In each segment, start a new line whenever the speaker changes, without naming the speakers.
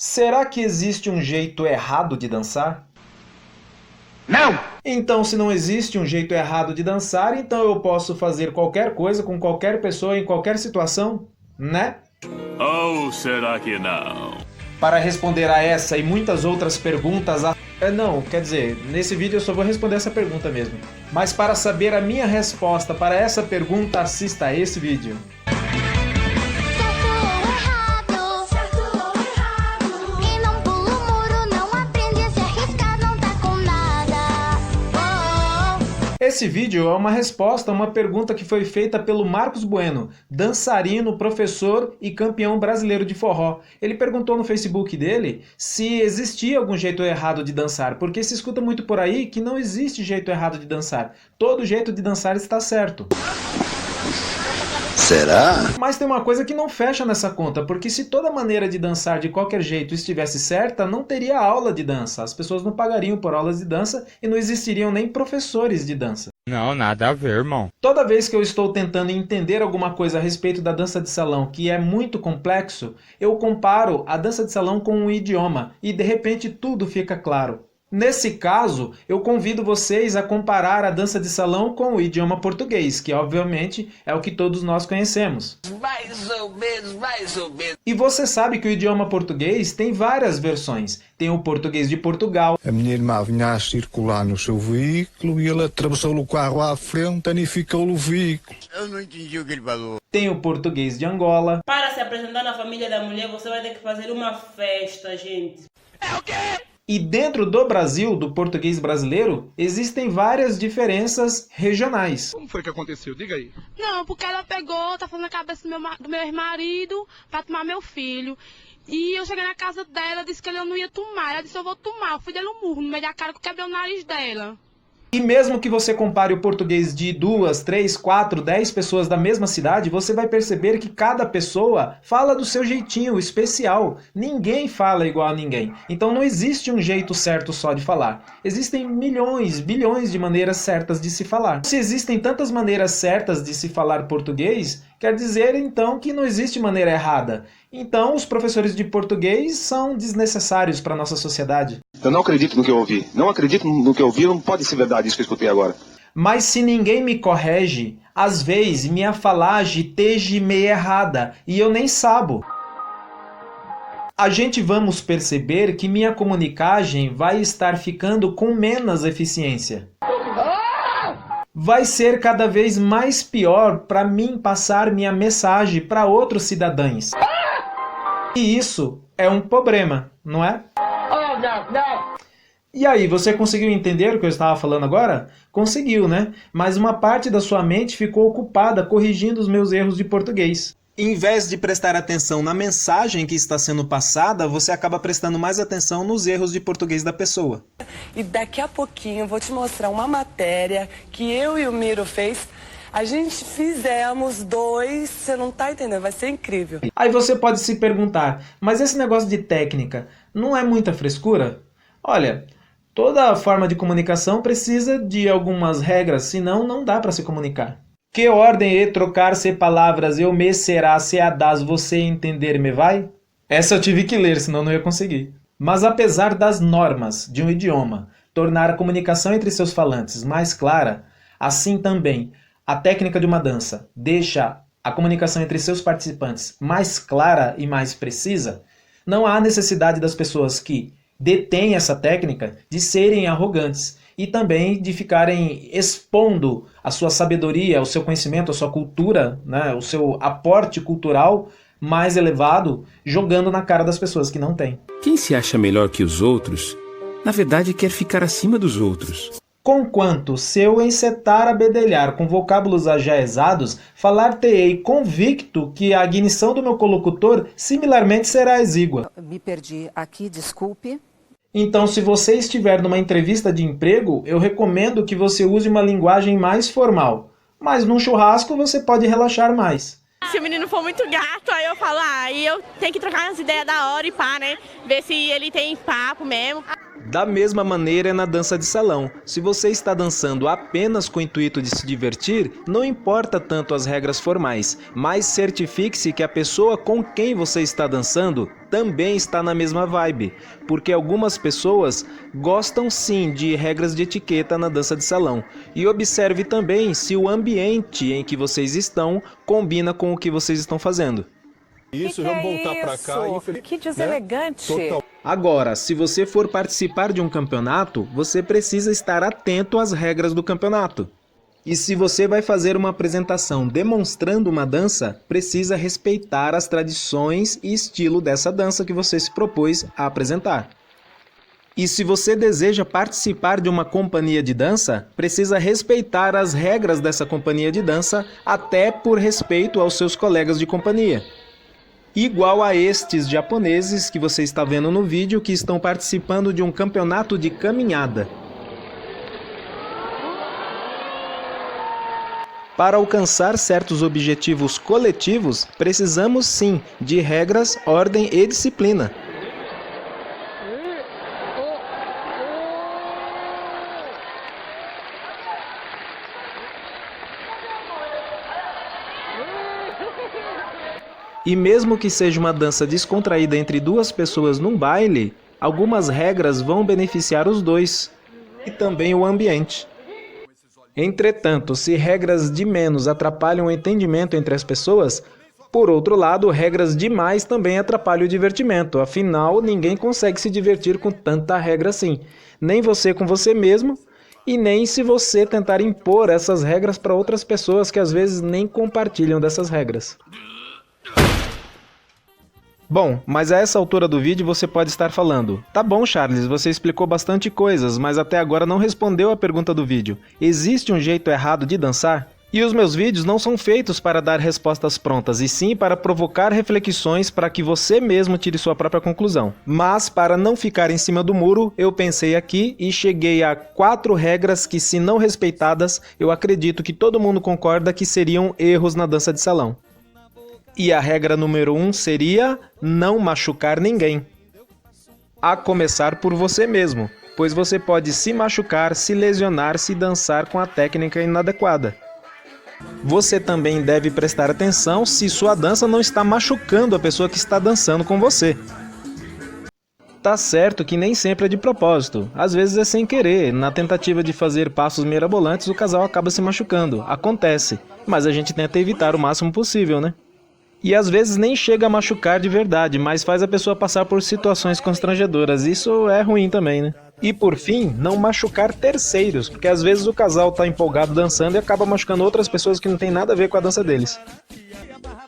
Será que existe um jeito errado de dançar?
Não!
Então, se não existe um jeito errado de dançar, então eu posso fazer qualquer coisa com qualquer pessoa em qualquer situação, né?
Ou será que não?
Para responder a essa e muitas outras perguntas... Não, quer dizer, nesse vídeo eu só vou responder essa pergunta mesmo. Mas para saber a minha resposta para essa pergunta, assista a esse vídeo. Esse vídeo é uma resposta a uma pergunta que foi feita pelo Marcos Bueno, dançarino, professor e campeão brasileiro de forró. Ele perguntou no Facebook dele se existia algum jeito errado de dançar, porque se escuta muito por aí que não existe jeito errado de dançar. Todo jeito de dançar está certo.
Será?
Mas tem uma coisa que não fecha nessa conta, porque se toda maneira de dançar de qualquer jeito estivesse certa, não teria aula de dança. As pessoas não pagariam por aulas de dança e não existiriam nem professores de dança.
Não, nada a ver, irmão.
Toda vez que eu estou tentando entender alguma coisa a respeito da dança de salão que é muito complexo, eu comparo a dança de salão com um idioma e de repente tudo fica claro. Nesse caso, eu convido vocês a comparar a dança de salão com o idioma português, que obviamente é o que todos nós conhecemos.
Mais ou menos.
E você sabe que o idioma português tem várias versões. Tem o português de Portugal.
A minha irmã vinha a circular no seu veículo e ele atravessou o carro à frente e danificou o veículo.
Eu não entendi o que ele falou.
Tem o português de Angola.
Para se apresentar na família da mulher, você vai ter que fazer uma festa, gente.
É o quê?
E dentro do Brasil, do português brasileiro, existem várias diferenças regionais.
Como foi que aconteceu? Diga aí.
Não, porque ela pegou, tá falando na cabeça do meu ex-marido pra tomar meu filho. E eu cheguei na casa dela, disse que ele não ia tomar. Ela disse, eu vou tomar. Eu fui dele um murro no meio da cara que eu quebrei o nariz dela.
E mesmo que você compare o português de 2, 3, 4, 10 pessoas da mesma cidade, você vai perceber que cada pessoa fala do seu jeitinho especial. Ninguém fala igual a ninguém. Então não existe um jeito certo só de falar. Existem milhões, bilhões de maneiras certas de se falar. Se existem tantas maneiras certas de se falar português, quer dizer então que não existe maneira errada. Então os professores de português são desnecessários para a nossa sociedade.
Eu não acredito no que eu ouvi. Não acredito no que eu ouvi, não pode ser verdade isso que eu escutei agora.
Mas se ninguém me corrige, às vezes minha falagem esteja meio errada e eu nem sabo. A gente vamos perceber que minha comunicagem vai estar ficando com menos eficiência. Vai ser cada vez mais pior para mim passar minha mensagem para outros cidadãos. E isso é um problema, não é? E aí, você conseguiu entender o que eu estava falando agora? Conseguiu, né? Mas uma parte da sua mente ficou ocupada corrigindo os meus erros de português. Em vez de prestar atenção na mensagem que está sendo passada, você acaba prestando mais atenção nos erros de português da pessoa.
E daqui a pouquinho eu vou te mostrar uma matéria que eu e o Miro fez. A gente fizemos 2, você não tá entendendo, vai ser incrível.
Aí você pode se perguntar, mas esse negócio de técnica não é muita frescura? Olha, toda forma de comunicação precisa de algumas regras, senão não dá para se comunicar. Que ordem é trocar-se palavras eu me será se a das você entender me vai? Essa eu tive que ler, senão não ia conseguir. Mas apesar das normas de um idioma tornar a comunicação entre seus falantes mais clara, assim também a técnica de uma dança deixa a comunicação entre seus participantes mais clara e mais precisa, não há necessidade das pessoas que detêm essa técnica de serem arrogantes e também de ficarem expondo a sua sabedoria, o seu conhecimento, a sua cultura, né, o seu aporte cultural mais elevado, jogando na cara das pessoas que não têm.
Quem se acha melhor que os outros, na verdade quer ficar acima dos outros.
Conquanto, se eu encetar a bedelhar com vocábulos ajaezados, falar-te-ei convicto que a ignição do meu colocutor similarmente será exígua.
Me perdi aqui, desculpe.
Então, se você estiver numa entrevista de emprego, eu recomendo que você use uma linguagem mais formal. Mas num churrasco você pode relaxar mais.
Se o menino for muito gato, aí eu falo, aí eu tenho que trocar as ideias da hora e pá, né? Ver se ele tem papo mesmo.
Da mesma maneira é na dança de salão. Se você está dançando apenas com o intuito de se divertir, não importa tanto as regras formais, mas certifique-se que a pessoa com quem você está dançando também está na mesma vibe, porque algumas pessoas gostam sim de regras de etiqueta na dança de salão. E observe também se o ambiente em que vocês estão combina com o que vocês estão fazendo.
Isso, vamos voltar para cá.
Que deselegante.
Agora, se você for participar de um campeonato, você precisa estar atento às regras do campeonato. E se você vai fazer uma apresentação demonstrando uma dança, precisa respeitar as tradições e estilo dessa dança que você se propôs a apresentar. E se você deseja participar de uma companhia de dança, precisa respeitar as regras dessa companhia de dança, até por respeito aos seus colegas de companhia. Igual a estes japoneses que você está vendo no vídeo, que estão participando de um campeonato de caminhada. Para alcançar certos objetivos coletivos, precisamos sim de regras, ordem e disciplina. E mesmo que seja uma dança descontraída entre duas pessoas num baile, algumas regras vão beneficiar os dois e também o ambiente. Entretanto, se regras de menos atrapalham o entendimento entre as pessoas, por outro lado, regras demais também atrapalham o divertimento. Afinal, ninguém consegue se divertir com tanta regra assim. Nem você com você mesmo, e nem se você tentar impor essas regras para outras pessoas que às vezes nem compartilham dessas regras. Bom, mas a essa altura do vídeo você pode estar falando: tá bom, Charles, você explicou bastante coisas, mas até agora não respondeu a pergunta do vídeo. Existe um jeito errado de dançar? E os meus vídeos não são feitos para dar respostas prontas, e sim para provocar reflexões para que você mesmo tire sua própria conclusão. Mas, para não ficar em cima do muro, eu pensei aqui e cheguei a 4 regras que, se não respeitadas, eu acredito que todo mundo concorda que seriam erros na dança de salão. E a regra número 1 seria não machucar ninguém. A começar por você mesmo, pois você pode se machucar, se lesionar, se dançar com a técnica inadequada. Você também deve prestar atenção se sua dança não está machucando a pessoa que está dançando com você. Tá certo que nem sempre é de propósito, às vezes é sem querer, na tentativa de fazer passos mirabolantes o casal acaba se machucando, acontece, mas a gente tenta evitar o máximo possível, né? E às vezes nem chega a machucar de verdade, mas faz a pessoa passar por situações constrangedoras. Isso é ruim também, né? E por fim, não machucar terceiros, porque às vezes o casal tá empolgado dançando e acaba machucando outras pessoas que não tem nada a ver com a dança deles.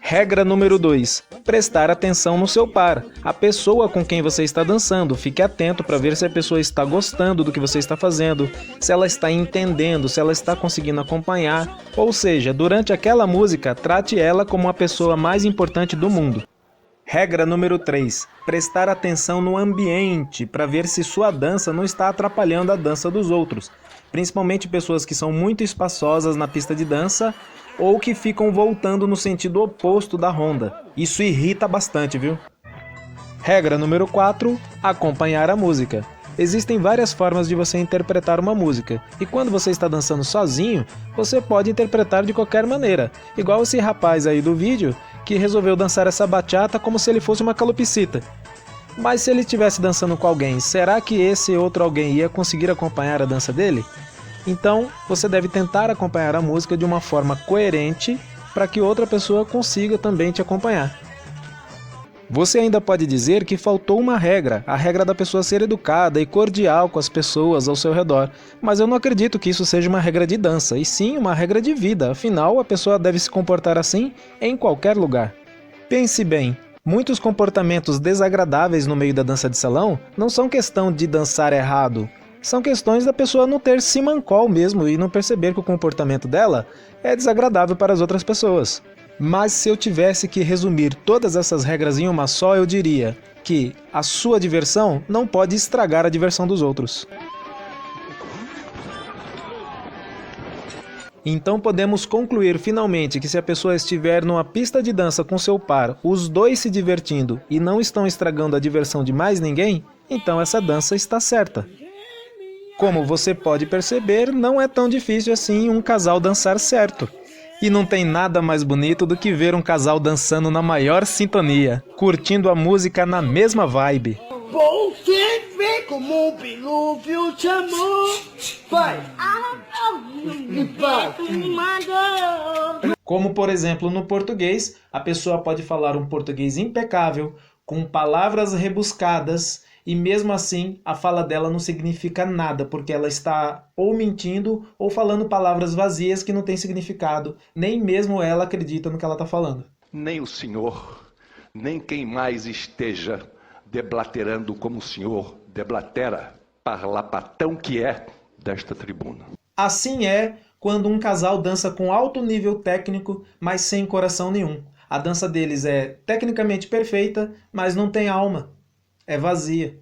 Regra número 2. Prestar atenção no seu par, a pessoa com quem você está dançando. Fique atento para ver se a pessoa está gostando do que você está fazendo, se ela está entendendo, se ela está conseguindo acompanhar. Ou seja, durante aquela música, trate ela como a pessoa mais importante do mundo. Regra número 3. Prestar atenção no ambiente para ver se sua dança não está atrapalhando a dança dos outros, principalmente pessoas que são muito espaçosas na pista de dança ou que ficam voltando no sentido oposto da ronda. Isso irrita bastante, viu? Regra número 4. Acompanhar a música. Existem várias formas de você interpretar uma música, e quando você está dançando sozinho, você pode interpretar de qualquer maneira, igual esse rapaz aí do vídeo, que resolveu dançar essa bachata como se ele fosse uma calopsita. Mas se ele estivesse dançando com alguém, será que esse outro alguém ia conseguir acompanhar a dança dele? Então, você deve tentar acompanhar a música de uma forma coerente para que outra pessoa consiga também te acompanhar. Você ainda pode dizer que faltou uma regra, a regra da pessoa ser educada e cordial com as pessoas ao seu redor, mas eu não acredito que isso seja uma regra de dança, e sim uma regra de vida, afinal a pessoa deve se comportar assim em qualquer lugar. Pense bem, muitos comportamentos desagradáveis no meio da dança de salão não são questão de dançar errado, são questões da pessoa não ter simancol mesmo e não perceber que o comportamento dela é desagradável para as outras pessoas. Mas se eu tivesse que resumir todas essas regras em uma só, eu diria que a sua diversão não pode estragar a diversão dos outros. Então podemos concluir finalmente que se a pessoa estiver numa pista de dança com seu par, os dois se divertindo e não estão estragando a diversão de mais ninguém, então essa dança está certa. Como você pode perceber, não é tão difícil assim um casal dançar certo. E não tem nada mais bonito do que ver um casal dançando na maior sintonia, curtindo a música na mesma vibe.
Você vê como o dilúvio te amou. Vai!
Como, por exemplo, no português, a pessoa pode falar um português impecável, com palavras rebuscadas, e mesmo assim a fala dela não significa nada, porque ela está ou mentindo ou falando palavras vazias que não têm significado, nem mesmo ela acredita no que ela está falando.
Nem o senhor, nem quem mais esteja deblaterando como o senhor deblatera, parlapatão que é desta tribuna.
Assim é quando um casal dança com alto nível técnico, mas sem coração nenhum. A dança deles é tecnicamente perfeita, mas não tem alma. É vazia.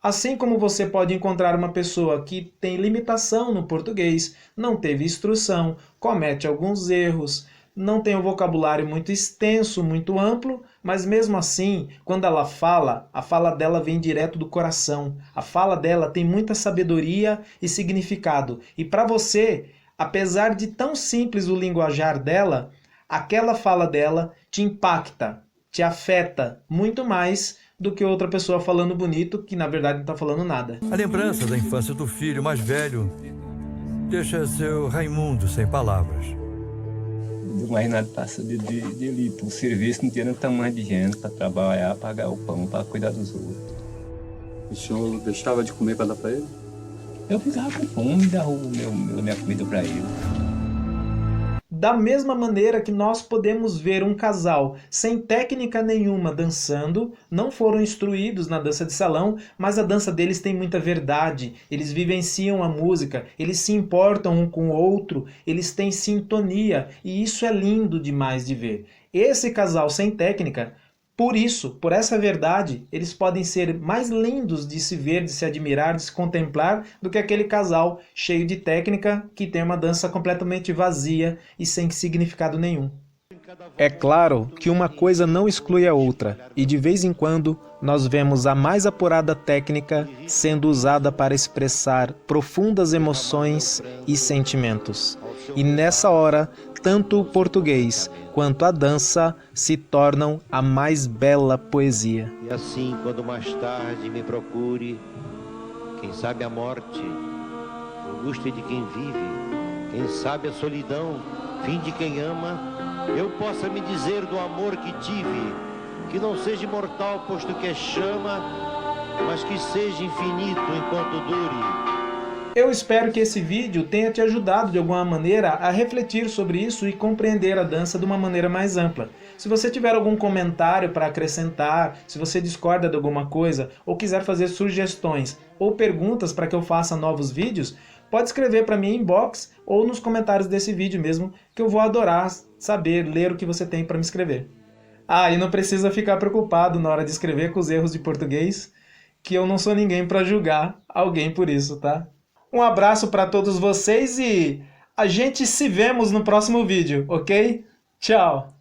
Assim como você pode encontrar uma pessoa que tem limitação no português, não teve instrução, comete alguns erros, não tem um vocabulário muito extenso, muito amplo, mas mesmo assim, quando ela fala, a fala dela vem direto do coração. A fala dela tem muita sabedoria e significado. E para você, apesar de tão simples o linguajar dela, aquela fala dela te impacta, te afeta muito mais do que outra pessoa falando bonito, que na verdade não está falando nada.
A lembrança da infância do filho mais velho deixa seu Raimundo sem palavras.
O Reinaldo passa de ali para o serviço, não tinha um tamanho de gente para trabalhar, pagar o pão, para cuidar dos outros.
O senhor deixava de comer para dar para ele?
Eu ficava com fome e dava minha comida para ele.
Da mesma maneira que nós podemos ver um casal sem técnica nenhuma dançando, não foram instruídos na dança de salão, mas a dança deles tem muita verdade, eles vivenciam a música, eles se importam um com o outro, eles têm sintonia, e isso é lindo demais de ver. Esse casal sem técnica, por essa verdade, eles podem ser mais lindos de se ver, de se admirar, de se contemplar, do que aquele casal cheio de técnica que tem uma dança completamente vazia e sem significado nenhum. É claro que uma coisa não exclui a outra, e de vez em quando nós vemos a mais apurada técnica sendo usada para expressar profundas emoções e sentimentos. E nessa hora, tanto o português quanto a dança se tornam a mais bela poesia.
E assim, quando mais tarde me procure, quem sabe a morte, angústia de quem vive, quem sabe a solidão, fim de quem ama, eu possa me dizer do amor que tive, que não seja imortal, posto que é chama, mas que seja infinito enquanto dure.
Eu espero que esse vídeo tenha te ajudado de alguma maneira a refletir sobre isso e compreender a dança de uma maneira mais ampla. Se você tiver algum comentário para acrescentar, se você discorda de alguma coisa, ou quiser fazer sugestões ou perguntas para que eu faça novos vídeos, pode escrever para mim em inbox ou nos comentários desse vídeo mesmo, que eu vou adorar saber, ler o que você tem para me escrever. Ah, e não precisa ficar preocupado na hora de escrever com os erros de português, que eu não sou ninguém para julgar alguém por isso, tá? Um abraço para todos vocês e a gente se vemos no próximo vídeo, ok? Tchau!